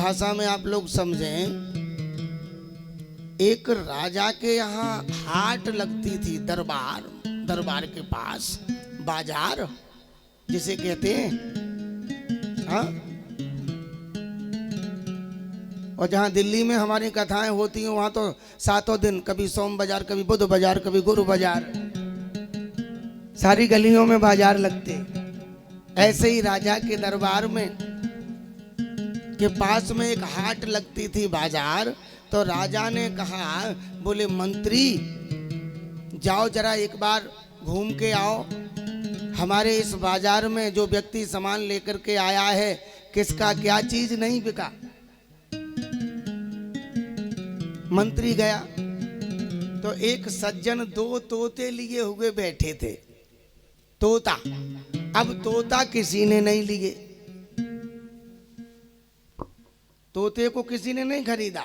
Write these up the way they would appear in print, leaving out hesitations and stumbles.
भाषा में आप लोग समझें, एक राजा के यहाँ हाट लगती थी, दरबार, दरबार के पास बाजार जिसे कहते हैं, हाँ। और जहाँ दिल्ली में हमारी कथाएं होती हैं वहाँ तो सातों दिन, कभी सोम बाजार, कभी बुध बाजार, कभी गुरु बाजार, सारी गलियों में बाजार लगते। ऐसे ही राजा के दरबार में के पास में एक हाट लगती थी, बाजार। तो राजा ने कहा, बोले मंत्री जाओ जरा एक बार घूम के आओ, हमारे इस बाजार में जो व्यक्ति सामान लेकर के आया है किसका क्या चीज नहीं बिका। मंत्री गया तो एक सज्जन दो तोते लिए हुए बैठे थे, तोता। अब तोता किसी ने नहीं लिए, तोते को किसी ने नहीं खरीदा।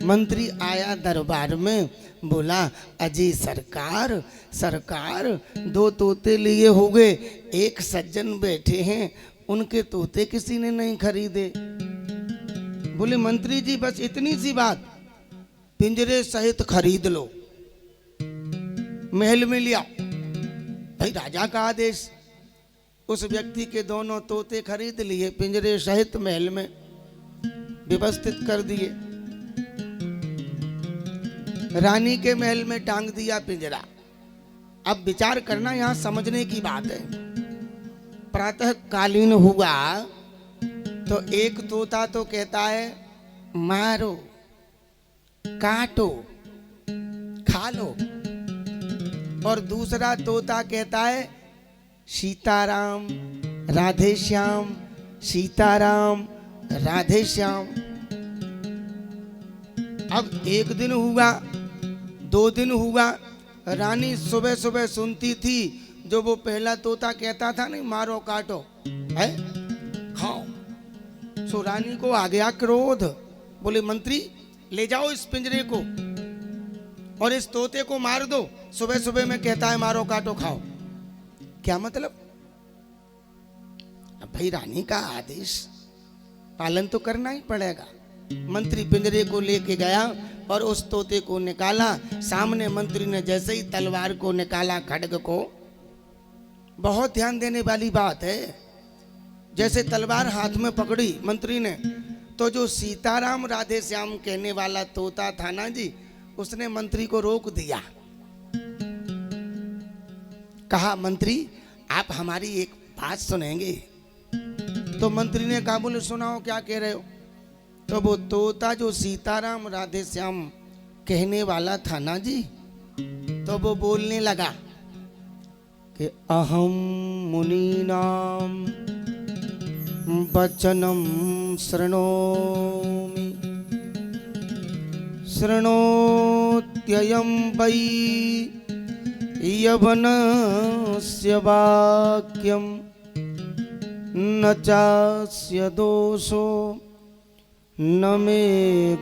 मंत्री आया दरबार में, बोला अजी सरकार, सरकार दो तोते लिए हो गए, एक सज्जन बैठे हैं उनके तोते किसी ने नहीं खरीदे। बोले मंत्री जी बस इतनी सी बात, पिंजरे सहित खरीद लो, महल में लिया। भाई राजा का आदेश, उस व्यक्ति के दोनों तोते खरीद लिए, पिंजरे सहित महल में व्यवस्थित कर दिए। रानी के महल में टांग दिया पिंजरा। अब विचार करना, यहां समझने की बात है। प्रातः कालीन हुआ तो एक तोता तो कहता है मारो, काटो, खा लो, और दूसरा तोता कहता है सीताराम राधे श्याम, सीताराम राधे श्याम। अब एक दिन हुआ, दो दिन हुआ, रानी सुबह सुबह सुनती थी जो वो पहला तोता कहता था नहीं, मारो काटो है खाओ। सो रानी को आ गया क्रोध, बोले मंत्री ले जाओ इस पिंजरे को और इस तोते को मार दो, सुबह सुबह में कहता है मारो काटो खाओ। क्या मतलब? अब भाई रानी का आदेश पालन तो करना ही पड़ेगा। मंत्री पिंजरे को लेके गया और उस तोते को निकाला। सामने मंत्री ने जैसे ही तलवार को निकाला, खड्ग को, बहुत ध्यान देने वाली बात है, जैसे तलवार हाथ में पकड़ी मंत्री ने, तो जो सीताराम राधे श्याम कहने वाला तोता था ना जी, उसने मंत्री को रोक दिया। कहा मंत्री आप हमारी एक बात सुनेंगे? तो मंत्री ने कहा बोले सुनाओ क्या कह रहे हो? तो वो तोता जो सीताराम राधे श्याम कहने वाला था ना जी, तो वो बोलने लगा कि अहम मुनीनाम वचनम शृणोमि, शृणोत्ययं वै यवनस्य वाक्यं न चास्य दोषो न मे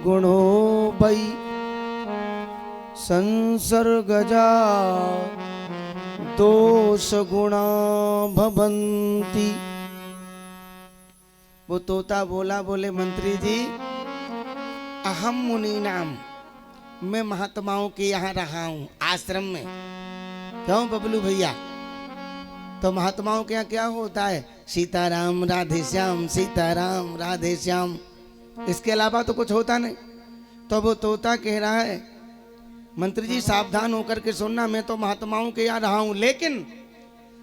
गुणो वै संसर्गजा दोष गुणा भवन्ति। वो तोता बोला, बोले मंत्री जी अहम मुनि नाम, मैं महात्माओं के यहाँ रहा हूँ आश्रम में। क्यों बबलू भैया? तो महात्माओं के यहाँ क्या होता है? सीताराम राधे श्याम, सीताराम राधे श्याम, इसके अलावा तो कुछ होता नहीं। तो वो तोता कह रहा है मंत्री जी सावधान होकर के सुनना, मैं तो महात्माओं के यहाँ रहा हूँ, लेकिन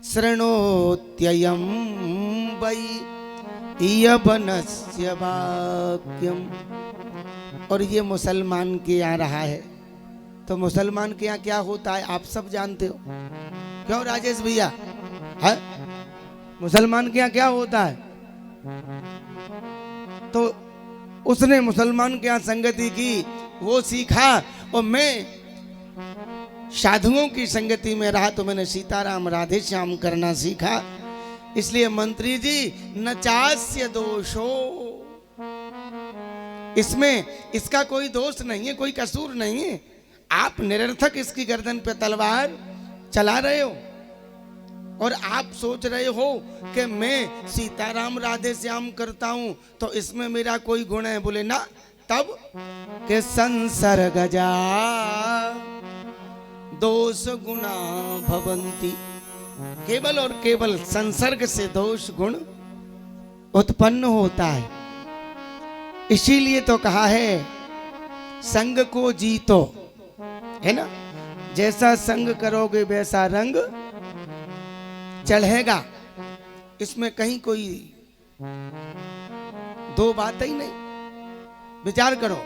शृणोत्ययं वै यवनस्य वाक्यम, और ये मुसलमान के यहाँ रहा है। तो मुसलमान के यहाँ क्या होता है आप सब जानते हो। क्यों राजेश भैया? है मुसलमान के यहाँ क्या होता है? तो उसने मुसलमान के यहाँ संगति की, वो सीखा, और मैं साधुओं की संगति में रहा तो मैंने सीताराम राधे श्याम करना सीखा। इसलिए मंत्री जी न चास्य दोषो, इसमें इसका कोई दोष नहीं है, कोई कसूर नहीं है। आप निरर्थक इसकी गर्दन पे तलवार चला रहे हो। और आप सोच रहे हो कि मैं सीताराम राधे श्याम करता हूं तो इसमें मेरा कोई गुण है, बोले ना, तब के संसर्ग जा दोष गुणा भवंती, केवल और केवल संसर्ग से दोष गुण उत्पन्न होता है। इसीलिए तो कहा है संग को जीतो, है ना, जैसा संग करोगे वैसा रंग चढ़ेगा। इसमें कहीं कोई दो बात ही नहीं। विचार करो,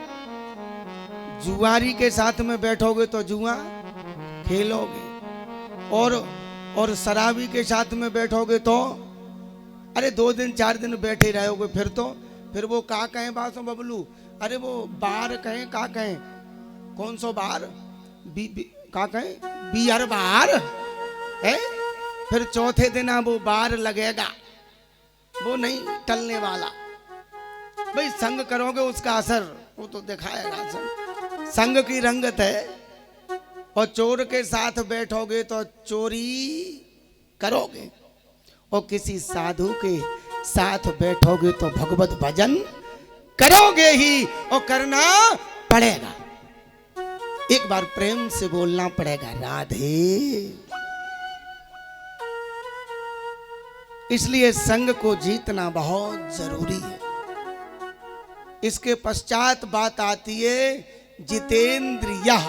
जुआरी के साथ में बैठोगे तो जुआ खेलोगे, और शराबी के साथ में बैठोगे तो अरे 2 दिन 4 दिन बैठे रहोगे, फिर वो का कहें बासो बबलू, अरे वो बार कहें, का कहें, कौन सो बार, का कहें, बियर बार है। फिर चौथे दिन वो बार लगेगा, वो नहीं टलने वाला। भाई संग करोगे उसका असर वो तो दिखाएगा। संग की रंगत है। और चोर के साथ बैठोगे तो चोरी करोगे, और किसी साधु के साथ बैठोगे तो भगवत भजन करोगे ही, और करना पड़ेगा। एक बार प्रेम से बोलना पड़ेगा राधे। इसलिए संग को जीतना बहुत जरूरी है। इसके पश्चात बात आती है जितेंद्रियः।